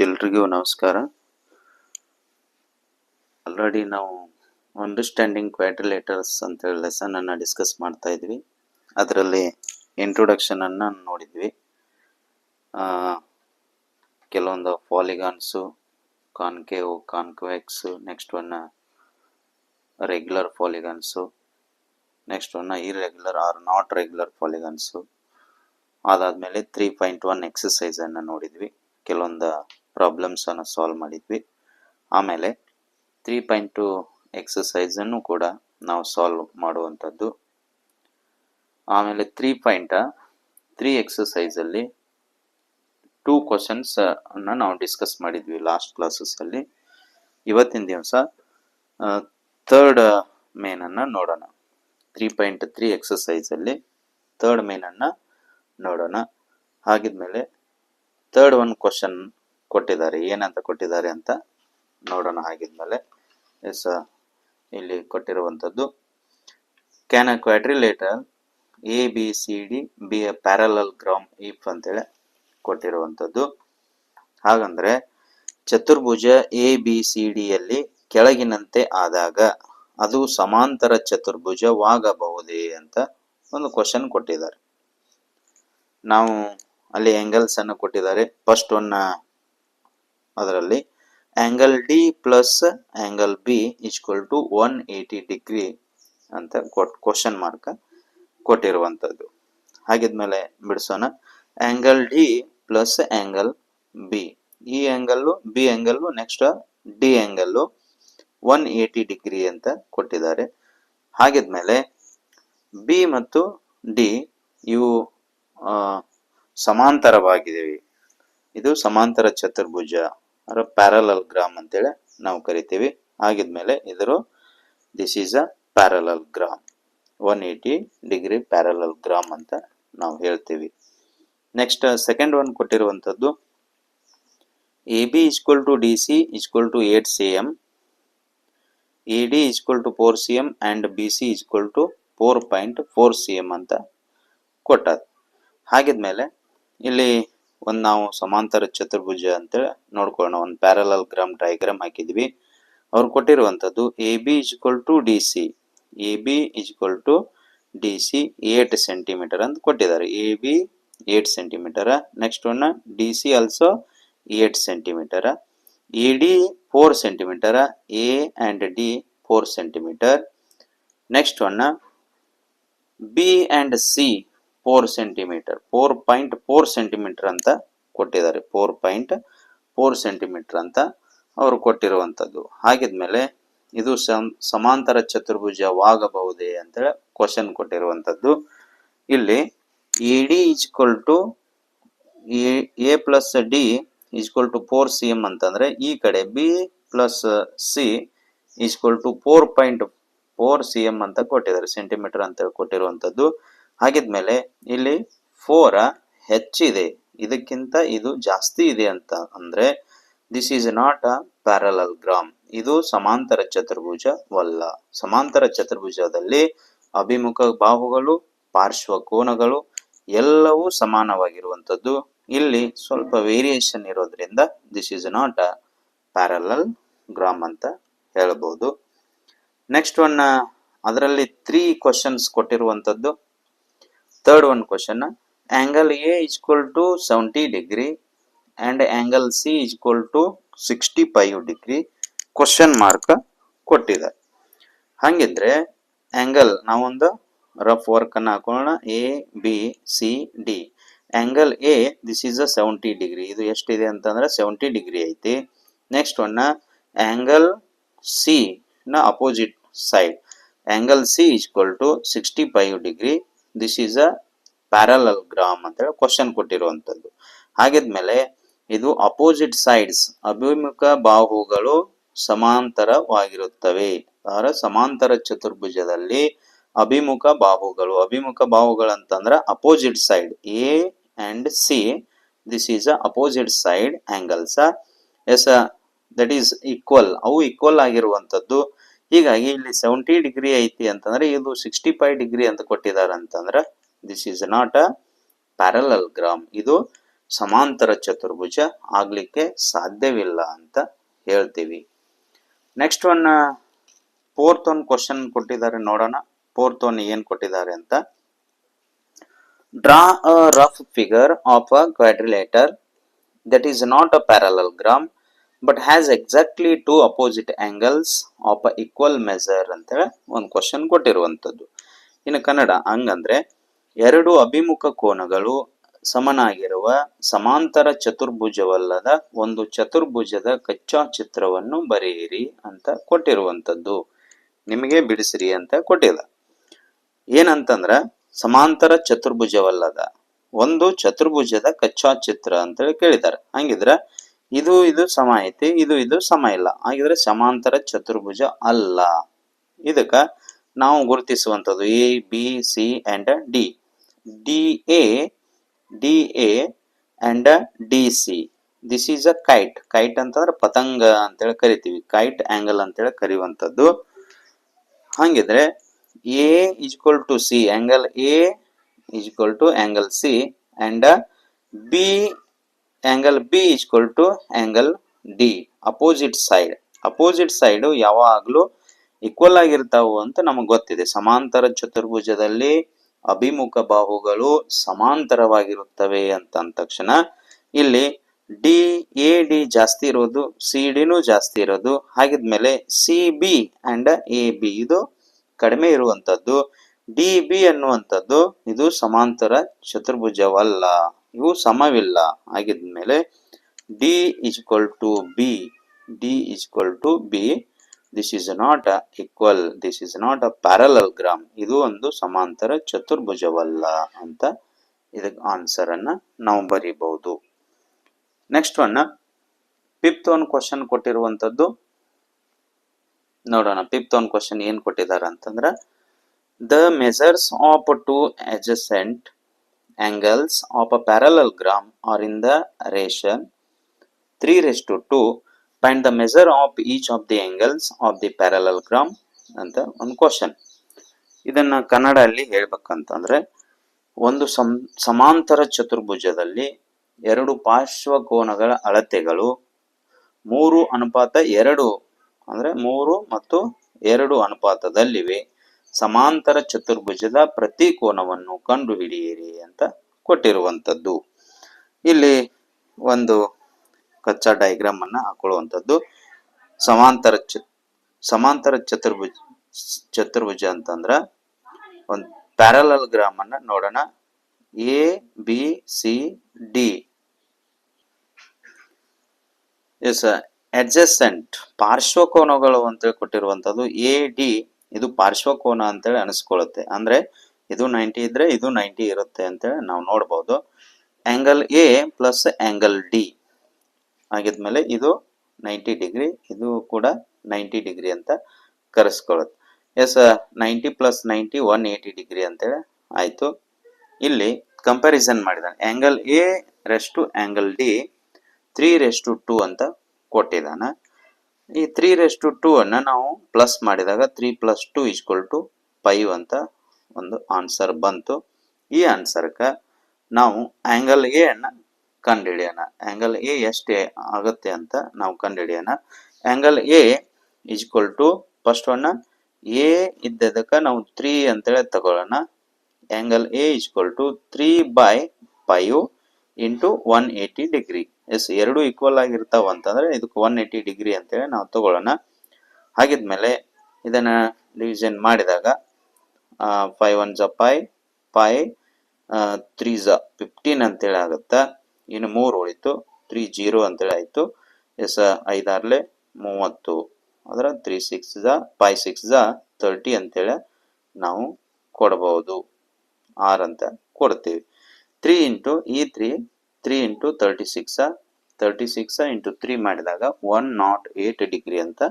ಎಲ್ರಿಗೂ ನಮಸ್ಕಾರ. ಆಲ್ರೆಡಿ ನಾವು ಅಂಡರ್ಸ್ಟ್ಯಾಂಡಿಂಗ್ ಕ್ವಾಡ್ರಿಲೇಟರ್ಸ್ ಅಂತ ಹೇಳಿ ಲೆಸನ್ ಅನ್ನ ಡಿಸ್ಕಸ್ ಮಾಡ್ತಾ ಇದ್ವಿ. ಅದರಲ್ಲಿ ಇಂಟ್ರೊಡಕ್ಷನ್ ಅನ್ನ ನೋಡಿದ್ವಿ. ಕೆಲವೊಂದು polygons, concave, convex, next one regular polygons, next one irregular or not regular polygons. ಅದಾದ್ಮೇಲೆ 3.1 ಎಕ್ಸಸೈಸ್ ಅನ್ನ ನೋಡಿದ್ವಿ. ಕೆಲವೊಂದು ಪ್ರಾಬ್ಲಮ್ಸ್ ಅನ್ನು ಸಾಲ್ವ್ ಮಾಡಿದ್ವಿ. ಆಮೇಲೆ 3.2 ಎಕ್ಸಸೈಸ್ ಅನ್ನು ಕೂಡ ನಾವು ಸಾಲ್ವ್ ಮಾಡುವಂಥದ್ದು. ಆಮೇಲೆ 3.3 ಎಕ್ಸಸೈಸ್ ಅಲ್ಲಿ 2 ಕ್ವಶನ್ಸ್ ಅನ್ನ ನಾವು ಡಿಸ್ಕಸ್ ಮಾಡಿದ್ವಿ ಲಾಸ್ಟ್ ಕ್ಲಾಸಸ್ ಅಲ್ಲಿ. ಇವತ್ತಿನ ದಿವಸ ಥರ್ಡ್ ಮೇನ್ ಅನ್ನ ನೋಡೋಣ. 3.3 ಎಕ್ಸಸೈಸ್ ಅಲ್ಲಿ ಥರ್ಡ್ ಮೇನ್ ಅನ್ನ ನೋಡೋಣ. ಹಾಗಿದ್ಮೇಲೆ ಥರ್ಡ್ ಒನ್ ಕ್ವಶನ್ ಕೊಟ್ಟಿದ್ದಾರೆ, ಏನಂತ ಕೊಟ್ಟಿದ್ದಾರೆ ಅಂತ ನೋಡೋಣ. ಹಾಗಿದ್ಮೇಲೆ ಇಲ್ಲಿ ಕೊಟ್ಟಿರುವಂಥದ್ದು, can a quadrilateral A B C D be a parallelogram if ಅಂತೇಳಿ ಕೊಟ್ಟಿರುವಂಥದ್ದು. ಹಾಗಂದ್ರೆ ಚತುರ್ಭುಜ ಎ ಬಿ ಸಿ ಡಿಯಲ್ಲಿ ಕೆಳಗಿನಂತೆ ಆದಾಗ ಅದು ಸಮಾಂತರ ಚತುರ್ಭುಜವಾಗಬಹುದೇ ಅಂತ ಒಂದು ಕ್ವಶನ್ ಕೊಟ್ಟಿದ್ದಾರೆ. ನಾವು ಅಲ್ಲಿ ಆಂಗಲ್ಸ್ ಅನ್ನು ಕೊಟ್ಟಿದ್ದಾರೆ. ಫಸ್ಟ್ ಒನ್ ಅದರಲ್ಲಿ angle D plus angle B equal to 180 degree ಅಂತ ಕ್ವಶನ್ ಮಾರ್ಕ್ ಕೊಟ್ಟಿರುವಂಥದ್ದು. ಹಾಗಿದ್ಮೇಲೆ ಬಿಡಿಸೋಣ. Angle D plus angle B, ಈ angle B angle next D angle 180 degree ಅಂತ ಕೊಟ್ಟಿದ್ದಾರೆ. ಹಾಗಿದ್ಮೇಲೆ ಬಿ ಮತ್ತು ಡಿ ಇವು ಸಮಾಂತರವಾಗಿವೆ. ಇದು ಸಮಾಂತರ ಚತುರ್ಭುಜ ಪ್ಯಾರಲಲ್ಗ್ರಾಮ್ ಅಂತೇಳಿ ನಾವು ಕರಿತೀವಿ. ಹಾಗಿದ್ಮೇಲೆ ಇದರು this is a parallelogram, 180 degree parallelogram ಅಂತ ನಾವು ಹೇಳ್ತೀವಿ. ನೆಕ್ಸ್ಟ್ ಸೆಕೆಂಡ್ ಒನ್ ಕೊಟ್ಟಿರುವಂಥದ್ದು, A B equal to D C equal to 8 cm, A D equal to 4 cm and B C equal to 4.4 cm ಅಂತ ಕೊಟ್ಟಾರ. ಹಾಗಿದ್ಮೇಲೆ ಇಲ್ಲಿ ಒಂದು ನಾವು ಸಮಾಂತರ ಚತುರ್ಭುಜ ಅಂತೇಳಿ ನೋಡ್ಕೊಳ್ಳೋಣ. ಒಂದು ಪ್ಯಾರಲಲ್ಗ್ರಾಮ್ ಡಯಾಗ್ರಾಮ್ ಹಾಕಿದ್ವಿ. ಅವ್ರು ಕೊಟ್ಟಿರುವಂಥದ್ದು A B equal to D C, A B equal to D C 8 centimetre ಅಂತ ಕೊಟ್ಟಿದ್ದಾರೆ. A B 8 centimetre, next one D C also 8 centimetre, A D 4 centimetre, A and D 4 centimetre, next one B and C 4 centimetre, 4.4 centimetre ಅಂತ ಕೊಟ್ಟಿದ್ದಾರೆ. 4.4 centimetre ಅಂತ ಅವರು ಕೊಟ್ಟಿರುವಂಥದ್ದು. ಹಾಗಿದ್ಮೇಲೆ ಇದು ಸಮಾಂತರ ಚತುರ್ಭುಜವಾಗಬಹುದೇ ಅಂತೇಳಿ ಕ್ವಶನ್ ಕೊಟ್ಟಿರುವಂಥದ್ದು. ಇಲ್ಲಿ A D equal to A plus D equal to 4 cm ಅಂತಂದ್ರೆ ಈ ಕಡೆ B plus C equal to 4.4 cm ಅಂತ ಕೊಟ್ಟಿದ್ದಾರೆ, ಸೆಂಟಿಮೀಟರ್ ಅಂತ ಕೊಟ್ಟಿರುವಂಥದ್ದು. ಹಾಗಿದ್ಮೇಲೆ ಇಲ್ಲಿ 4 ಹೆಚ್ಚಿದೆ, ಇದಕ್ಕಿಂತ ಇದು ಜಾಸ್ತಿ ಇದೆ ಅಂತ ಅಂದ್ರೆ this is not a parallelogram, ಇದು ಸಮಾಂತರ ಚತುರ್ಭುಜವಲ್ಲ. ಸಮಾಂತರ ಚತುರ್ಭುಜದಲ್ಲಿ ಅಭಿಮುಖ ಬಾಹುಗಳು, ಪಾರ್ಶ್ವ ಕೋನಗಳು ಎಲ್ಲವೂ ಸಮಾನವಾಗಿರುವಂಥದ್ದು. ಇಲ್ಲಿ ಸ್ವಲ್ಪ ವೇರಿಯೇಷನ್ ಇರೋದ್ರಿಂದ this is not a parallelogram ಅಂತ ಹೇಳಬಹುದು. ನೆಕ್ಸ್ಟ್ ಒನ್ ಅದರಲ್ಲಿ 3 ಕ್ವಶನ್ಸ್ ಕೊಟ್ಟಿರುವಂಥದ್ದು. Third one question, angle A equal to 70 degree and angle C equal to 65 degree question mark ಕೊಟ್ಟಿದ್ದಾರೆ. ಹಂಗಿದ್ರೆ ಆಂಗಲ್ ನಾವೊಂದು ರಫ್ ವರ್ಕ್ ಅನ್ನ ಹಾಕೋಣ. A B C D, angle A this is a 70 degree, ಇದು ಎಷ್ಟಿದೆ ಅಂತಂದ್ರೆ 70 ಡಿಗ್ರಿ ಐತಿ. ನೆಕ್ಸ್ಟ್ ಒನ್ ಆಂಗಲ್ ಸಿ ನ opposite side, angle C equal to 65 degree, this is a parallelogram ಅಂತ ಹೇಳಿ ಕ್ವಶನ್ ಕೊಟ್ಟಿರುವಂಥದ್ದು. ಹಾಗಿದ್ಮೇಲೆ ಇದು ಅಪೋಸಿಟ್ ಸೈಡ್ಸ್, ಅಭಿಮುಖ ಬಾಹುಗಳು ಸಮಾಂತರವಾಗಿರುತ್ತವೆ. ಅದರ ಸಮಾಂತರ ಚತುರ್ಭುಜದಲ್ಲಿ ಅಭಿಮುಖ ಬಾಹುಗಳು ಅಂತಂದ್ರೆ opposite side A and C, this is a opposite side angles. Yes that is equal, ಅವು ಈಕ್ವಲ್ ಆಗಿರುವಂಥದ್ದು. ಹೀಗಾಗಿ ಇಲ್ಲಿ 70 ಡಿಗ್ರಿ ಐತಿ ಅಂತಂದ್ರೆ ಇದು 65 ಡಿಗ್ರಿ ಅಂತ ಕೊಟ್ಟಿದ್ದಾರೆ ಅಂತಂದ್ರೆ this is not a parallelogram, ಇದು ಸಮಾಂತರ ಚತುರ್ಭುಜ ಆಗ್ಲಿಕ್ಕೆ ಸಾಧ್ಯವಿಲ್ಲ ಅಂತ ಹೇಳ್ತೀವಿ. Next one fourth one question ಕೊಟ್ಟಿದ್ದಾರೆ, ನೋಡೋಣ ಫೋರ್ತ್ ಒನ್ ಏನ್ ಕೊಟ್ಟಿದ್ದಾರೆ ಅಂತ. Draw a rough figure of a quadrilateral that is not a parallelogram but has exactly two opposite angles of a equal measure ಅಂತೇಳಿ ಒಂದು ಕ್ವಶನ್ ಕೊಟ್ಟಿರುವಂಥದ್ದು. ಇನ್ನು ಕನ್ನಡ ಹಂಗಂದ್ರೆ, ಎರಡು ಅಭಿಮುಖ ಕೋನಗಳು ಸಮನಾಗಿರುವ ಸಮಾಂತರ ಚತುರ್ಭುಜವಲ್ಲದ ಒಂದು ಚತುರ್ಭುಜದ ಕಚ್ಚಾ ಚಿತ್ರವನ್ನು ಬರೆಯಿರಿ ಅಂತ ಕೊಟ್ಟಿರುವಂಥದ್ದು. ನಿಮಗೆ ಬಿಡಿಸಿರಿ ಅಂತ ಕೊಟ್ಟಿಲ್ಲ. ಏನಂತಂದ್ರ ಸಮಾಂತರ ಚತುರ್ಭುಜವಲ್ಲದ ಒಂದು ಚತುರ್ಭುಜದ ಕಚ್ಚಾ ಚಿತ್ರ ಅಂತೇಳಿ ಕೇಳಿದ್ದಾರೆ. ಹಂಗಿದ್ರ ಇದು ಸಮ ಐತಿ, ಇದು ಸಮ ಇಲ್ಲ, ಹಾಗಿದ್ರೆ ಸಮಾಂತರ ಚತುರ್ಭುಜ ಅಲ್ಲ. ಇದಕ್ಕ ನಾವು ಗುರುತಿಸುವಂಥದ್ದು A B C and D. D A and D C. This is a kite. Kite ಅಂತಂದ್ರೆ ಪತಂಗ ಅಂತೇಳಿ ಕರಿತೀವಿ, ಕೈಟ್ ಆಂಗಲ್ ಅಂತೇಳಿ ಕರೆಯುವಂಥದ್ದು. ಹಂಗಿದ್ರೆ A is equal to C, angle A is equal to angle C and B angle B is equal to angle D. Opposite side ಯಾವಾಗಲೂ equal ಆಗಿರ್ತಾವು ಅಂತ ನಮಗೆ ಗೊತ್ತಿದೆ. ಸಮಾಂತರ ಚತುರ್ಭುಜದಲ್ಲಿ ಅಭಿಮುಖ ಬಾಹುಗಳು ಸಮಾಂತರವಾಗಿರುತ್ತವೆ ಅಂತ ಅಂದ ತಕ್ಷಣ ಇಲ್ಲಿ ಡಿ ಎ ಡಿ ಜಾಸ್ತಿ ಇರೋದು, ಸಿ ಡಿನೂ ಜಾಸ್ತಿ ಇರೋದು, ಹಾಗಿದ್ಮೇಲೆ C B and A B ಇದು ಕಡಿಮೆ ಇರುವಂತದ್ದು. ಡಿ ಬಿ ಅನ್ನುವಂಥದ್ದು ಇದು ಸಮಾಂತರ ಚತುರ್ಭುಜವಲ್ಲ, ಇವು ಸಮವಿಲ್ಲ. ಆಗಿದ್ಮೇಲೆ D is equal to B. D is equal to B. This is not a equal. This is not a parallelogram. ಇದು ಒಂದು ಸಮಾಂತರ ಚತುರ್ಭುಜವಲ್ಲ ಅಂತ ಇದಕ್ಕೆ ಆನ್ಸರ್ ಅನ್ನ ನಾವು ಬರೀಬಹುದು. Next one fifth one question ಕೊಟ್ಟಿರುವಂತದ್ದು ನೋಡೋಣ. ಫಿಫ್ತ್ ಒನ್ ಕ್ವಶನ್ ಏನ್ ಕೊಟ್ಟಿದ್ದಾರೆ ಅಂತಂದ್ರ, the measures of two adjacent angles of a parallelogram are in the ratio 3:2. Find the measure of each of the angles of the parallelogram ಅಂತ ಒಂದು question. ಇದನ್ನ ಕನ್ನಡ ಅಲ್ಲಿ ಹೇಳ್ಬೇಕಂತಂದ್ರೆ, ಒಂದು ಸಮಾಂತರ ಚತುರ್ಭುಜದಲ್ಲಿ ಎರಡು ಪಾರ್ಶ್ವ ಕೋನಗಳ ಅಳತೆಗಳು 3:2 ಅಂದ್ರೆ 3 ಮತ್ತು 2 ಅನುಪಾತದಲ್ಲಿವೆ. ಸಮಾಂತರ ಚತುರ್ಭುಜದ ಪ್ರತಿ ಕೋನವನ್ನು ಕಂಡುಹಿಡಿಯಿರಿ ಅಂತ ಕೊಟ್ಟಿರುವಂಥದ್ದು. ಇಲ್ಲಿ ಒಂದು ಕಚ್ಚಾ ಡಯಾಗ್ರಾಮ್ ಅನ್ನ ಹಾಕೊಳ್ಳುವಂಥದ್ದು. ಸಮಾಂತರ ಚತುರ್ಭುಜ ಅಂತಂದ್ರ ಒಂದು ಪ್ಯಾರಲಲ್ ಅನ್ನ ನೋಡೋಣ. A B C D. Yes, adjacent ಪಾರ್ಶ್ವಕೋನಗಳು ಅಂತ ಕೊಟ್ಟಿರುವಂತದ್ದು. ಎ ಡಿ ಇದು ಪಾರ್ಶ್ವಕೋನ ಅಂತೇಳಿ ಅನಿಸ್ಕೊಳ್ಳುತ್ತೆ. ಅಂದ್ರೆ ಇದು 90 ಇದ್ರೆ ಇದು 90 ಇರುತ್ತೆ ಅಂತೇಳಿ ನಾವು ನೋಡ್ಬೋದು. Angle A plus angle D ಆಗಿದ್ಮೇಲೆ ಇದು 90 ಡಿಗ್ರಿ, ಇದು ಕೂಡ 90 ಡಿಗ್ರಿ ಅಂತ ಕರೆಸ್ಕೊಳ್ಳುತ್ತೆ. ಎಸ್, 90 ಪ್ಲಸ್ 90 180 ಡಿಗ್ರಿ ಅಂತೇಳಿ ಆಯ್ತು. ಇಲ್ಲಿ ಕಂಪ್ಯಾರಿಸನ್ ಮಾಡಿದಾನೆ. ಆಂಗಲ್ ಎ ರೆಸ್ಟು ಆಂಗಲ್ ಡಿ 3:2 ಅಂತ ಕೊಟ್ಟಿದ್ದಾನ. ಈ 3:2 ಅನ್ನ ನಾವು ಪ್ಲಸ್ ಮಾಡಿದಾಗ 3 + 2 = 5 ಅಂತ ಒಂದು ಆನ್ಸರ್ ಬಂತು. ಈ ಆನ್ಸರ್ಕ ನಾವು ಆಂಗಲ್ ಎ ಅನ್ನ ಕಂಡುಹಿಡಿಯೋಣ. ಆಂಗಲ್ ಎ ಎಷ್ಟು ಆಗುತ್ತೆ ಅಂತ ನಾವು ಕಂಡುಹಿಡಿಯೋಣ. Angle A = first one A ಇದ್ದದಕ್ಕೆ ನಾವು 3 ಅಂತೇಳಿ ತಗೊಳ್ಳೋಣ. Angle A = 3/5 × 180 degree. ಎಸ್, ಎರಡು ಈಕ್ವಲ್ ಆಗಿರ್ತಾವ ಅಂತಂದ್ರೆ ಇದಕ್ಕೆ 180 ಡಿಗ್ರಿ ಅಂತೇಳಿ ನಾವು ತಗೊಳ್ಳೋಣ. ಹಾಗಿದ್ಮೇಲೆ ಇದನ್ನ ಡಿವಿಷನ್ ಮಾಡಿದಾಗ 5 1 = 5, 5 3 = 15 ಅಂತೇಳಿ ಆಗುತ್ತಾ. ಇನ್ನು 3 ಉಳಿತು, 3 0 ಅಂತೇಳಿ ಆಯ್ತು. ಎಸ್, 5 6 30, ಅದರ 3 6 5 6 30 ಅಂತೇಳಿ ನಾವು ಕೊಡಬಹುದು. 6 ಅಂತ ಕೊಡ್ತೀವಿ. 3 × 3 × 36 × 3 ಮಾಡಿದಾಗ 108 ಡಿಗ್ರಿ ಅಂತ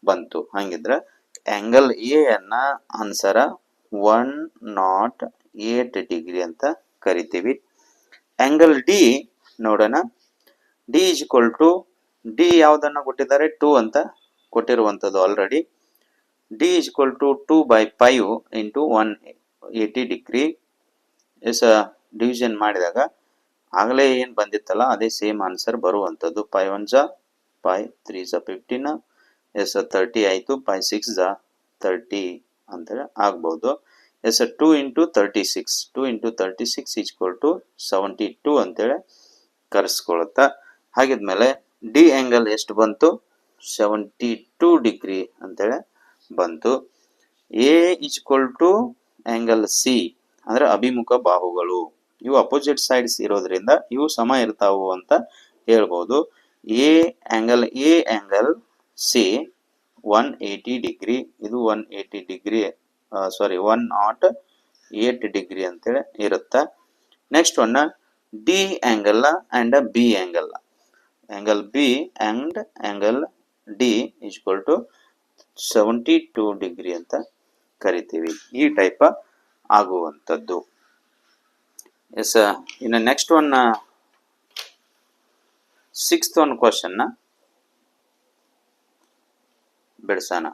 ಬಂತು. ಹಂಗಿದ್ರೆ ಆಂಗಲ್ ಎ ಅನ್ನ ಆನ್ಸರ 108 ಡಿಗ್ರಿ ಅಂತ ಕರಿತೀವಿ. ಆಂಗಲ್ ಡಿ ನೋಡೋಣ. ಡಿ ಡಿ ಯಾವ್ದನ್ನ ಕೊಟ್ಟಿದ್ದಾರೆ? 2 ಅಂತ ಕೊಟ್ಟಿರುವಂತದ್ದು already. D = 2/5 × 180 degree. Yes, division ಮಾಡಿದಾಗ ಆಗಲೇ ಏನು ಬಂದಿತ್ತಲ್ಲ ಅದೇ ಸೇಮ್ ಆನ್ಸರ್ ಬರುವಂಥದ್ದು. 5 1 ಜಾ 5 3 ಜಾ 15 ಎಸ್ 30 ಆಯಿತು. 5 6 ಜಾ 30 ಅಂತೇಳಿ ಆಗ್ಬೋದು. ಎಸ್ 2 ಇಂಟು 36 2 ಇಂಟು 36 ಈಕ್ವಲ್ ಟು 72 ಅಂತೇಳಿ ಕರೆಸ್ಕೊಳುತ್ತಾ. ಹಾಗಿದ್ಮೇಲೆ ಡಿ ಆ್ಯಂಗಲ್ ಎಷ್ಟು ಬಂತು? 72 ಡಿಗ್ರಿ ಅಂತೇಳಿ ಬಂತು. A equal to angle C ಅಂದ್ರೆ ಅಭಿಮುಖ ಬಾಹುಗಳು, ಇವು ಅಪೋಸಿಟ್ ಸೈಡ್ಸ್ ಇರೋದ್ರಿಂದ ಇವು ಸಮ ಇರ್ತಾವು ಅಂತ ಹೇಳ್ಬೋದು. ಎ ಆ್ಯಂಗಲ್ ಸಿ 180 ಡಿಗ್ರಿ, ಇದು 180 ಡಿಗ್ರಿ, ಸಾರಿ 108 ಡಿಗ್ರಿ ಅಂತೇಳಿ ಇರುತ್ತೆ. Next one D angle and B angle B and angle D equal to 72 degree ಅಂತ ಕರಿತೀವಿ. ಈ ಟೈಪ್ ಆಗುವಂಥದ್ದು. ಎಸ್, ಇನ್ನು ನೆಕ್ಸ್ಟ್ ಒನ್ 6th ಒಂದು ಕ್ವಶನ್ನ ಬಿಡಿಸೋಣ.